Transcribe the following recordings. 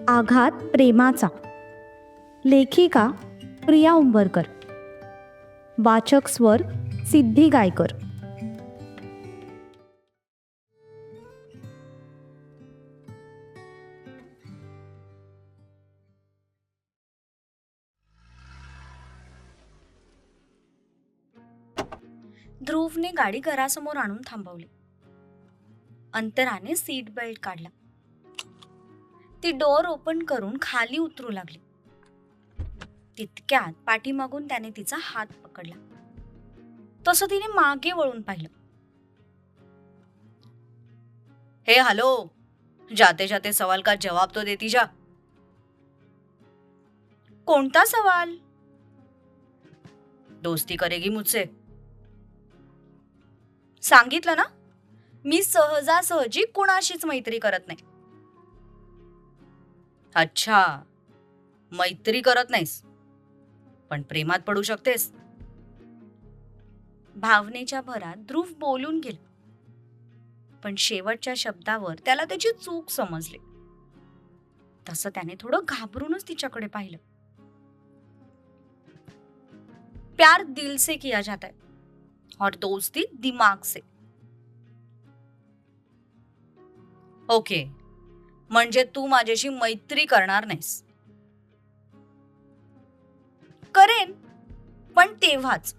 आघात प्रेमाचा. लेखिका प्रिया उंबरकर. वाचक स्वर सिद्धी गायकर. ध्रुवने गाडी घरासमोर आणून थांबवली. अंतराने सीट बेल्ट काढला. ती डोअर ओपन करून खाली उतरू लागली. तितक्यात पाठीमागून त्याने तिचा हात पकडला. तसं तिने मागे वळून पाहिलं. हे हॅलो, जाते जाते सवाल का जवाब तो देती जा. कोणता सवाल? दोस्ती करेगी मुझसे? सांगितलं ना, मी सहजासहजी कुणाशीच मैत्री करत नाही. अच्छा, मैत्री करत नाहीस, पण प्रेमात पडू शकतेस. भावनेच्या भरात ध्रुव बोलून गेला, पण शेवटच्या शब्दावर त्याला त्याची चूक समजली. तसं त्याने थोडं घाबरूनच तिच्याकडे पाहिलं. प्यार दिल से किया जाता है और दोस्ती दिमाग से. ओके, म्हणजे तू माझ्याशी मैत्री करणार नाहीस. करेन, पण तेव्हाच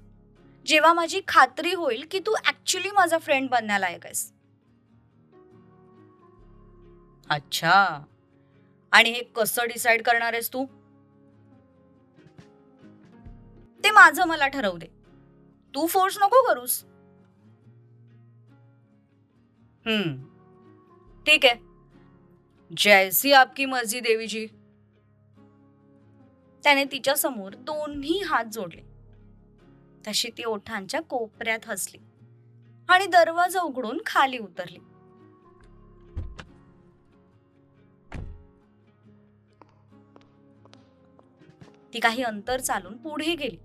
जेव्हा माझी खात्री होईल की तू ऍक्च्युली माझा फ्रेंड बनण्याला लायक आहेस. अच्छा, आणि हे कसं डिसाइड करणार आहेस तू? ते माझं मला ठरवू दे, तू फोर्स नको करूस. ठीक है, जैसी आपकी मर्जी देवी जी. त्याने तिच्या समोर दोन्ही हात जोडले. तशी ती ओठांच्या कोपऱ्यात हसली आणि दरवाजा उघडून खाली उतरली. ती काही अंतर चालून पुढे गेली.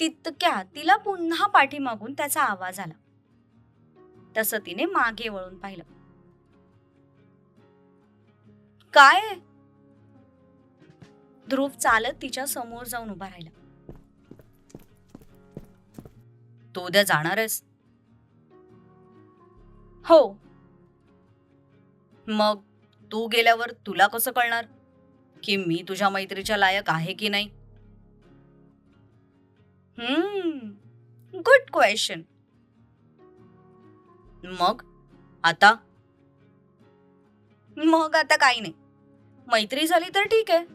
तितक्यात तिला पुन्हा पाठीमागून त्याचा आवाज आला. तसं तिने मागे वळून पाहिलं. काय? ध्रुव चालत तिच्या समोर जाऊन उभा राहिला. तू उद्या जाणार आहेस? हो. मग तू गेल्यावर तुला कसं कळणार की मी तुझ्या मैत्रीच्या लायक आहे की नाही? Good question. मग आता काही नाही. मैत्री झाली तर ठीक आहे,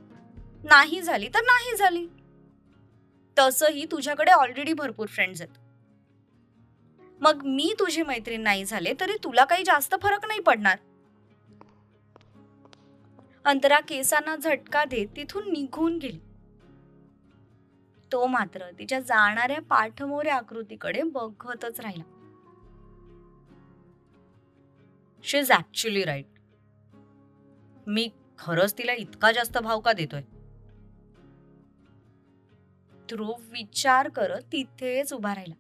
नाही झाली तर नाही झाली. तसंही तुझ्याकडे ऑलरेडी भरपूर फ्रेंड्स आहेत. मग मी तुझी मैत्रीण नाही झाले तरी तुला काही जास्त फरक नाही पडणार. अंतरा केसांना झटका देत तिथून निघून गेली. तो मात्र तिच्या जाणाऱ्या पाठमोऱ्या आकृतीकडे बघतच राहिला. शी इज ऍक्च्युअली राईट. मी खरंच तिला इतका जास्त भाव का देतोय? ध्रुव विचार करत तिथेच उभा राहिला.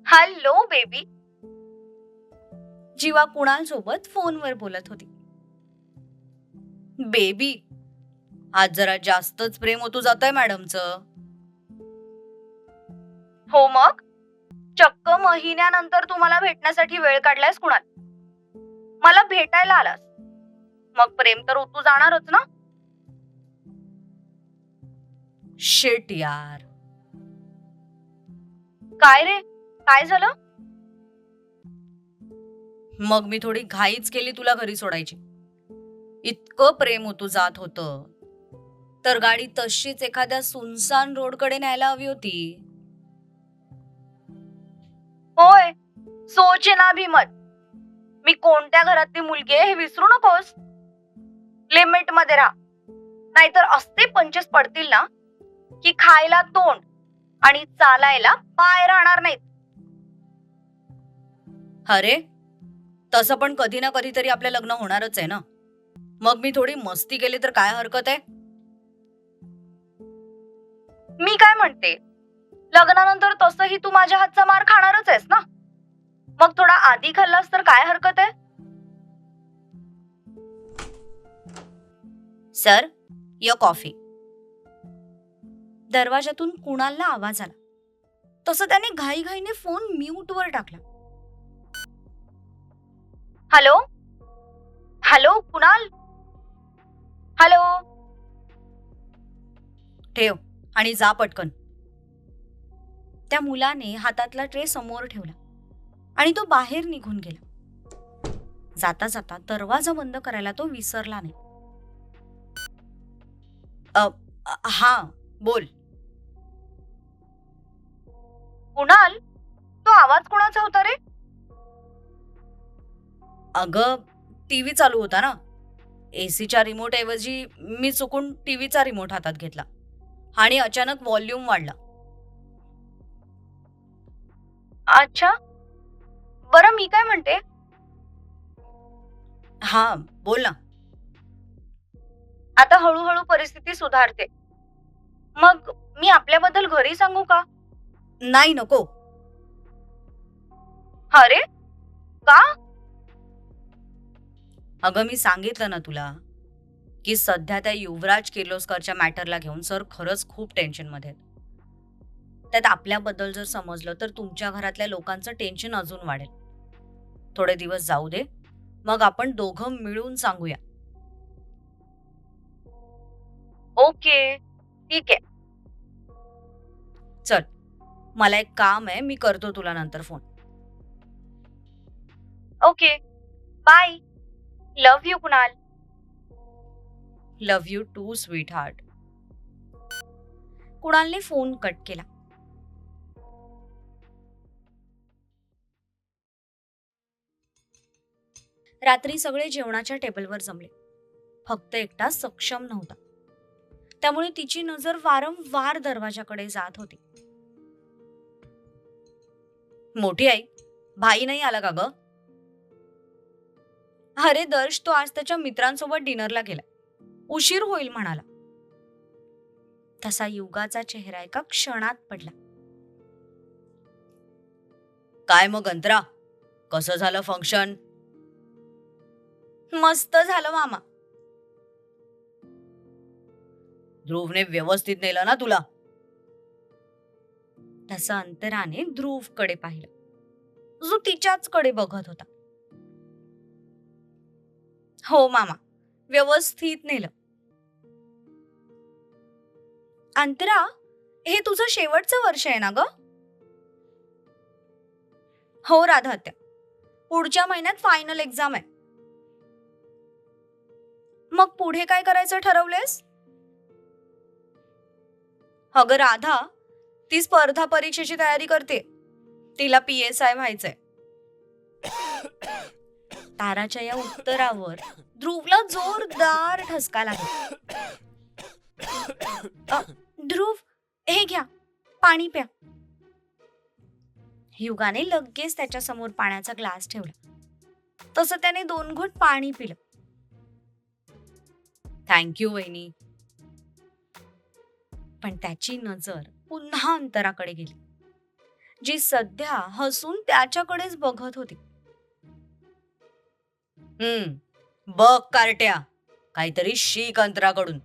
Hello baby. जीवा कुणाल सोबत फोनवर बोलत होती. बेबी, आज जरा जास्तच प्रेम होतो जातंय मॅडमचं. हो मग? चक्क महिन्यानंतर तुम्हाला भेटण्यासाठी वेळ काढलायस कुणाल. मला भेटायला आलास, मग प्रेम तर ओतू जाणारच ना. शिट यार. काय रे, काय झालं? मग मी थोडी घाईच केली तुला घरी सोडायची. इतकं प्रेम होतो जात होतं तर गाडी तशीच एखाद्या सुनसान रोडकडे न्यायला हवी होती. होय, सोचे ना भी मत. मी कोणत्या घरातली मुलगी आहे हे विसरू नकोस. लिमिट मध्ये राहा, नाहीतर असते पंचेस पडतील ना की खायला तोंड आणि चालायला पाय राहणार नाहीत. अरे, तसं पण कधी ना कधीतरी आपलं लग्न होणारच आहे ना. मग मी थोडी मस्ती केली तर काय हरकत आहे? म्हणते, लग्नानंतर तसंही तू माझ्या हातचा मार खाणारच आहेस ना, मग थोडा आधी खाल्लास तर काय हरकत आहे? Sir, your coffee. दरवाजातून कुणालला आवाज आला. तसं त्याने घाईघाईने फोन म्यूटवर टाकला. Hello hello Kunal, hello. ठेव आणि जा पटकन. त्या मुलाने हातातला ट्रे समोर ठेवला आणि तो बाहेर निघून गेला. जाता जाता दरवाजा बंद करायला तो विसरला नाही. हा, बोल. कुणाल, तो आवाज कोणाचा होता रे? अगं, टीव्ही चालू होता ना. एसीच्या रिमोट ऐवजी मी चुकून टीव्हीचा रिमोट हातात घेतला आणि अचानक व्हॉल्यूम वाढला. अच्छा, बरं मी काय म्हणते, हा, बोल ना. आता हळूहळू परिस्थिती सुधारते, मग मी आपल्याबद्दल घरी सांगू का? नाही, नको. अरे का? अगं, मी सांगितलं ना तुला की सध्या त्या युवराज किर्लोस्करच्या मॅटरला घेऊन सर खरंच खूप टेन्शनमध्ये आहेत. त्यात आपल्याबद्दल जर समजलं तर तुमच्या घरातल्या लोकांचं टेन्शन अजून वाढेल. थोडे दिवस जाऊ दे, मग आपण दोघं मिळून सांगूया. ओके, ठीक आहे. चल, मला एक काम आहे, मी करतो तुला नंतर phone. Okay, bye. Love you Kunal. Love you too sweetheart. कुणालने फोन कट केला. रात्री सगळे जेवणाच्या टेबलवर जमले. फक्त एकटा सक्षम नव्हता, त्यामुळे तिची नजर वारंवार दरवाजाकडे जात होती. मोठी आई, भाई नाही आला का ग? अरे दर्श, तो आज त्याच्या मित्रांसोबत डिनरला गेला, उशीर होईल म्हणाला. तसा युगाचा चेहरा एका क्षणात पडला. काय मग अंतरा, कसं झालं फंक्शन? मस्त झालं मामा. ध्रुवने व्यवस्थित नेलं ना तुला? तसं अंतराने ध्रुवकडे पाहिलं, जो तिच्याच कडे बघत होता. हो मामा, व्यवस्थित नेलं. अंतरा, हे तुझं शेवटचं वर्ष आहे ना ग? हो राधात्या, पुढच्या महिन्यात फायनल एक्झाम आहे. मग पुढे काय करायचं ठरवलेस? अगं राधा, ती स्पर्धा परीक्षेची तयारी करते. तिला PSI व्हायचंय. ताराच्या या उत्तरावर ध्रुवला जोरदार ठसका लागला. ध्रुव, हे घ्या, पाणी प्या. युगाने लगेच त्याच्या समोर पाण्याचा ग्लास ठेवला. तसं त्याने 2 घोट पाणी पिलं. थँक्यू वहिनी. पण त्याची नजर पुन्हा अंतराकडे गेली, जी सध्या हसून त्याच्याकडेच बघत होती. बघ कार्ट्या, काहीतरी शिक अंतराकडून.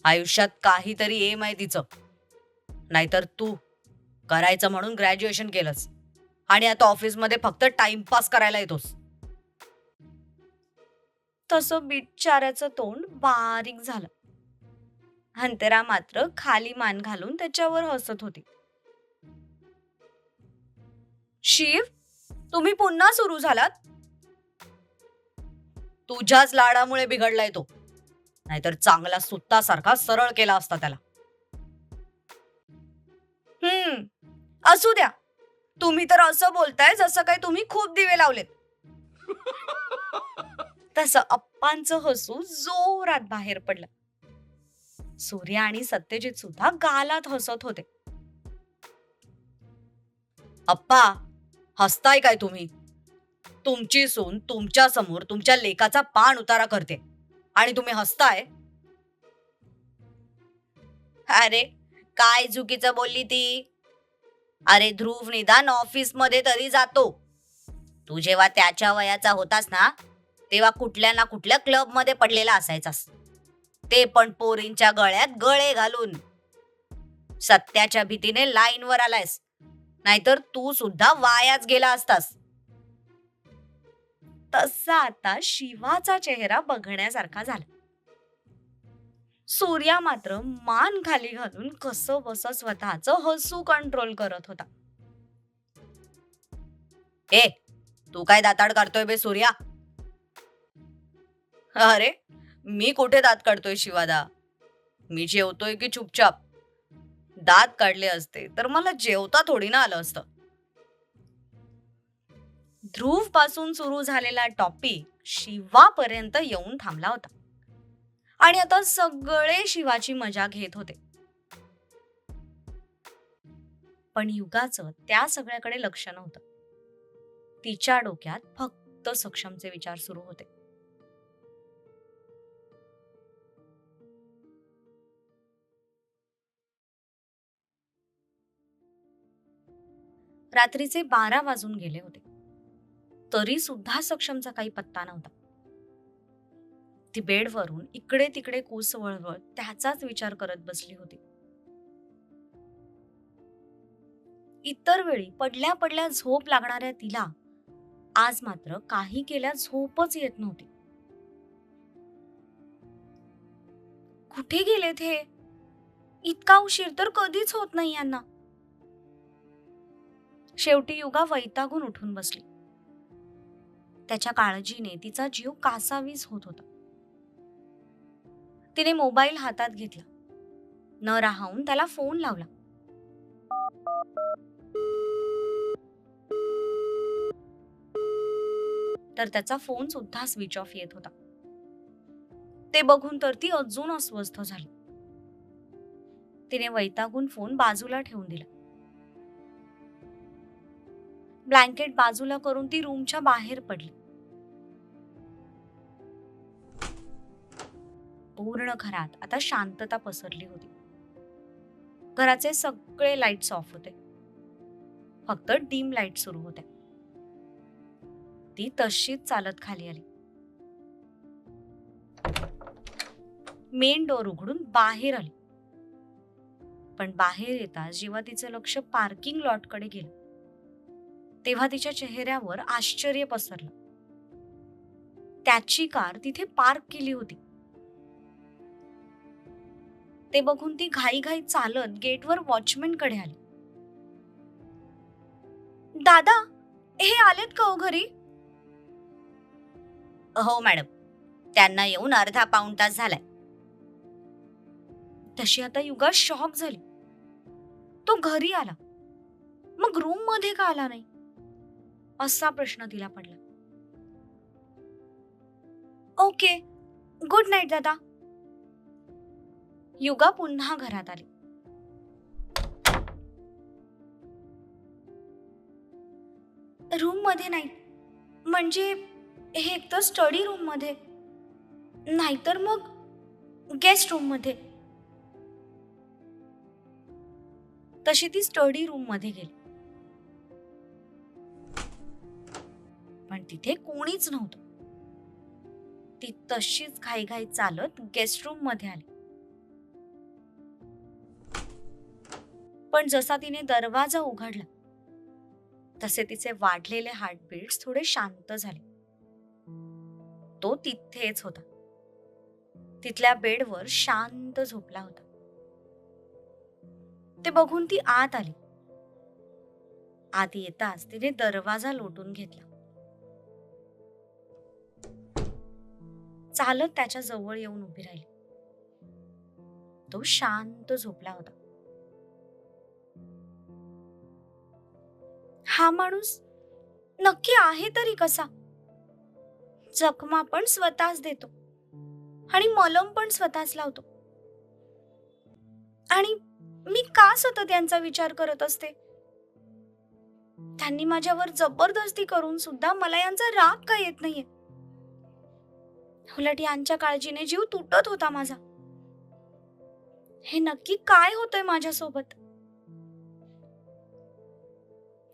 आयुष्यात काहीतरी एम आहे तिचं. नाहीतर तू करायचं म्हणून ग्रॅज्युएशन केलंस आणि आता ऑफिसमध्ये फक्त टाइमपास करायला येतोस. तसं बिचाऱ्याचं तोंड बारीक झालं. अंतरा मात्र खाली मान घालून त्याच्यावर हसत होती. शिव, तुम्ही पुन्हा सुरू झालात? तुझ्याच लाडामुळे बिघडलाय तो, नाहीतर चांगला सुत्तासारखा सरळ केला असता त्याला. असू द्या. तुम्ही तर असं बोलताय जसं काय तुम्ही खूप दिवे लावलेत. तसं अप्पांचं हसू जोरात बाहेर पडलं. सूर्य आणि सत्यजित सुद्धा गालात हसत होते. अप्पा, हसताय काय तुम्ही? तुमची सून तुमच्या समोर तुमच्या लेकाचा पान उतारा करते आणि तुम्ही हसताय? अरे, काय चुकीचं बोलली ती? अरे ध्रुव निदान ऑफिस मध्ये तरी जातो. तू जेव्हा त्याच्या वयाचा होतास ना, तेव्हा कुठल्या ना कुठल्या क्लब मध्ये पडलेला असायचास. ते पण पोरींच्या गळ्यात गळे घालून. सत्याच्या भीतीने लाईनवर आलायस, नाहीतर तू सुद्धा वायाच गेला असतास. तसा आता शिवाचा चेहरा बघण्यासारखा झाला. सूर्या मात्र मान खाली घालून कसं बस स्वतःचं हसू कंट्रोल करत होता. ए, तू काय दाताड काढतोय बे सूर्या? अरे, मी कुठे दात काढतोय शिवादा? मी जेवतोय की चुपचाप? दात काढले असते तर मला जेवता थोडी ना आलं असतं. ध्रुव पासून सुरू झालेला टॉपिक शिवापर्यंत येऊन थांबला होता आणि आता सगळे शिवाची मजा घेत होते. पण युगाचं त्या सगळ्याकडे लक्ष नव्हतं. तिच्या डोक्यात फक्त सक्षमचे विचार सुरू होते. रात्रीचे 12 वाजून गेले होते, तरी सुद्धा सक्षमचा काही पत्ता नव्हता. ती बेडवरून इकडे तिकडे कूस वळवत त्याचाच विचार करत बसली होती. इतर वेळी पडल्या पडल्या झोप लागणाऱ्या तिला आज मात्र काही केल्या झोपच येत नव्हती. कुठे गेलेत हे? इतका उशीर तर कधीच होत नाही यांना. शेवटी युगा वैतागून उठून बसली. त्याच्या काळजीने तिचा जीव कासावीस होत होता. तिने मोबाईल हातात घेतला, न राहून त्याला फोन लावला. तर त्याचा फोन सुद्धा स्विच ऑफ येत होता. ते बघून तर ती अजून अस्वस्थ झाली. तिने वैतागून फोन बाजूला ठेवून दिला. ब्लँकेट बाजूला करून ती रूमच्या बाहेर पडली. पूर्ण घरात आता शांतता पसरली होती. घराचे सगळे लाईट्स ऑफ होते, फक्त डीम लाईट सुरू होत्या. ती तशीच चालत खाली आली. मेन डोर उघडून बाहेर आली. पण बाहेर येताच जेव्हा तिचं लक्ष पार्किंग लॉट कडे गेलं, तेव्हा तिच्या चेहऱ्यावर आश्चर्य पसरलं. त्याची कार तिथे पार्क केली होती. ते बघून ती घाईघाई चालत गेटवर वॉचमॅन कडे आली. दादा, हे आलेत का हो घरी? हो मॅडम, त्यांना येऊन अर्धा पाऊण तास झालाय. तशी आता युगा शॉक झाली. तो घरी आला, मग रूम मध्ये का आला नाही, असा प्रश्न तिला पडला. ओके, गुड नाईट दादा. युगा पुन्हा घरात आली. रूम मध्ये नाही, म्हणजे हे एकतर स्टडी रूम मध्ये, नाहीतर मग गेस्ट रूम मध्ये. तशी ती स्टडी रूम मध्ये गेली, पण तिथे कोणीच नव्हतं. ती तशीच घाईघाई चालत गेस्ट रूम मध्ये आली. पण जसा तिने दरवाजा उघडला तसे तिचे वाढलेले हार्टबीट्स थोडे शांत झाले. तो तिथेच होता, तिथल्या बेडवर शांत झोपला होता. ते बघून ती आत आली. आत येताच तिने दरवाजा लोटून घेतला. चालत त्याच्या जवळ येऊन उभी राहिली. तो शांत झोपला होता. हा माणूस नक्की आहे तरी कसा? जखमा पण स्वतःच देतो आणि मलम पण स्वतःच लावतो. आणि मी का सतत यांचा विचार करत असते? त्यांनी माझ्यावर जबरदस्ती करून सुद्धा मला यांचा राग का येत नाहीये? उलट यांच्या काळजीने जीव तुटत होता माझा. हे नक्की काय होतंय माझ्यासोबत?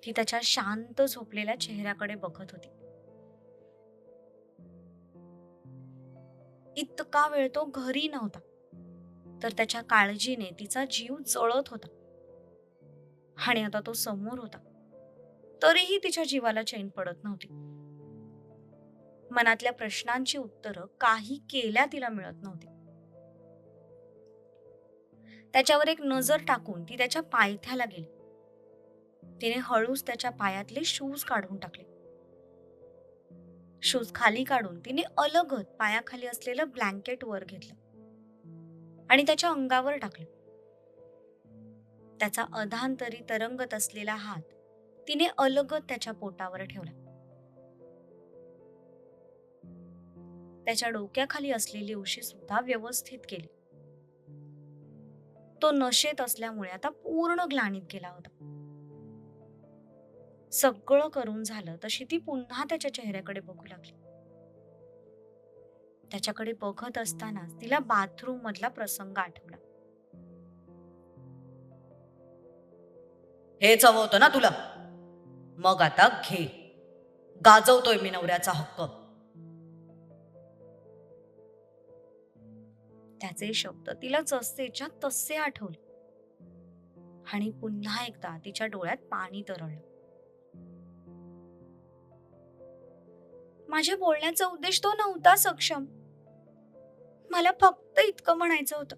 ती त्याच्या शांत झोपलेल्या चेहऱ्याकडे बघत होती. इतका वेळ तो घरी नव्हता, तर त्याच्या काळजीने तिचा जीव जळत होता. आणि आता तो समोर होता, तरीही तिच्या जीवाला चैन पडत नव्हती. मनातल्या प्रश्नांची उत्तरं काही केल्या तिला मिळत नव्हती. त्याच्यावर एक नजर टाकून ती त्याच्या पायथ्याला गेली. तिने हळूच त्याच्या पायातले शूज काढून टाकले. शूज खाली काढून तिने अलगद पायाखाली असलेलं ब्लँकेट वर घेतलं आणि त्याच्या अंगावर टाकलं. त्याचा अधांतरी तरंगत असलेला हात तिने अलगद त्याच्या पोटावर ठेवला. त्याच्या डोक्याखाली असलेली उशी सुद्धा व्यवस्थित केली. तो नशेत असल्यामुळे आता पूर्ण ग्लानीत गेला होता. सगळं करून झालं तशी ती पुन्हा त्याच्या चेहऱ्याकडे बघू लागली. त्याच्याकडे बघत असतानाच तिला बाथरूम मधला प्रसंग आठवला. हेच हवं होतं ना तुला? मग आता घे. गाजवतोय मी नवऱ्याचा हक्क. त्याचे शब्द तिला जसेच्या तसे आठवले आणि पुन्हा एकदा तिच्या डोळ्यात पाणी तरळलं. माझ्या बोलण्याचा उद्देश तो नव्हता सक्षम. मला फक्त इतकं म्हणायचं होतं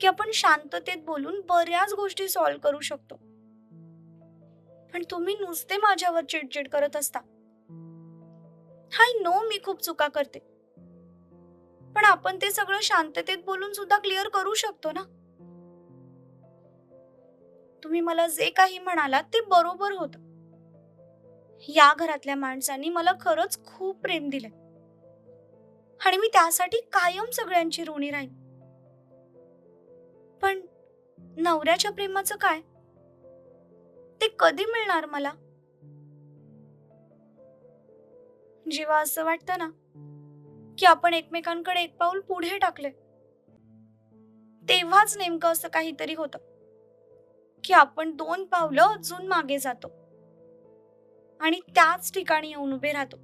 की आपण शांततेत बोलून बऱ्याच गोष्टी सॉल्व्ह करू शकतो. पण तुम्ही नुसते माझ्यावर चिडचिड करत असता. आय नो मी खूप चुका करते, पण आपण ते सगळं शांततेत बोलून सुद्धा क्लिअर करू शकतो ना. तुम्ही मला जे काही म्हणालात ते बरोबर होतं. या घरातल्या माणसांनी मला खरंच खूप प्रेम दिलंय आणि मी त्यासाठी कायम सगळ्यांची ऋणी राहीन. पण नवऱ्याच्या प्रेमाचं काय? ते कधी मिळणार मला? जेव्हा असं वाटतं ना की आपण एकमेकांकडे एक पाऊल पुढे टाकले, तेव्हाच नेमकं असं काहीतरी होतं की आपण 2 पावलं अजून मागे जातो आणि त्याच ठिकाणी येऊन उभे राहतो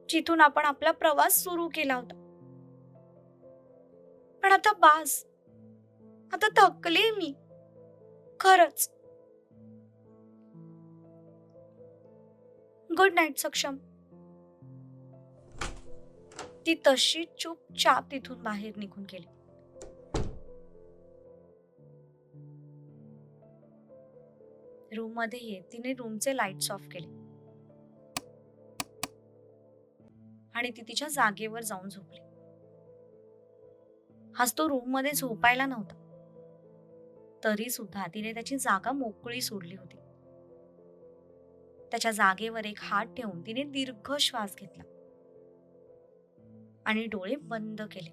जिथून आपण आपला प्रवास सुरू केला होता. पण आता बास. आता थकले मी खरंच. गुड नाईट सक्षम. ती तशी चुपचाप तिथून बाहेर निघून गेली. रूम मध्ये येत तिने रूमचे लाईट्स ऑफ केले आणि ती तिच्या जागेवर जाऊन झोपली. आज तो रूम मध्ये झोपायला नव्हता, तरी सुद्धा तिने त्याची जागा मोकळी सोडली होती. त्याच्या जागेवर एक हात ठेवून तिने दीर्घ श्वास घेतला आणि डोळे बंद केले.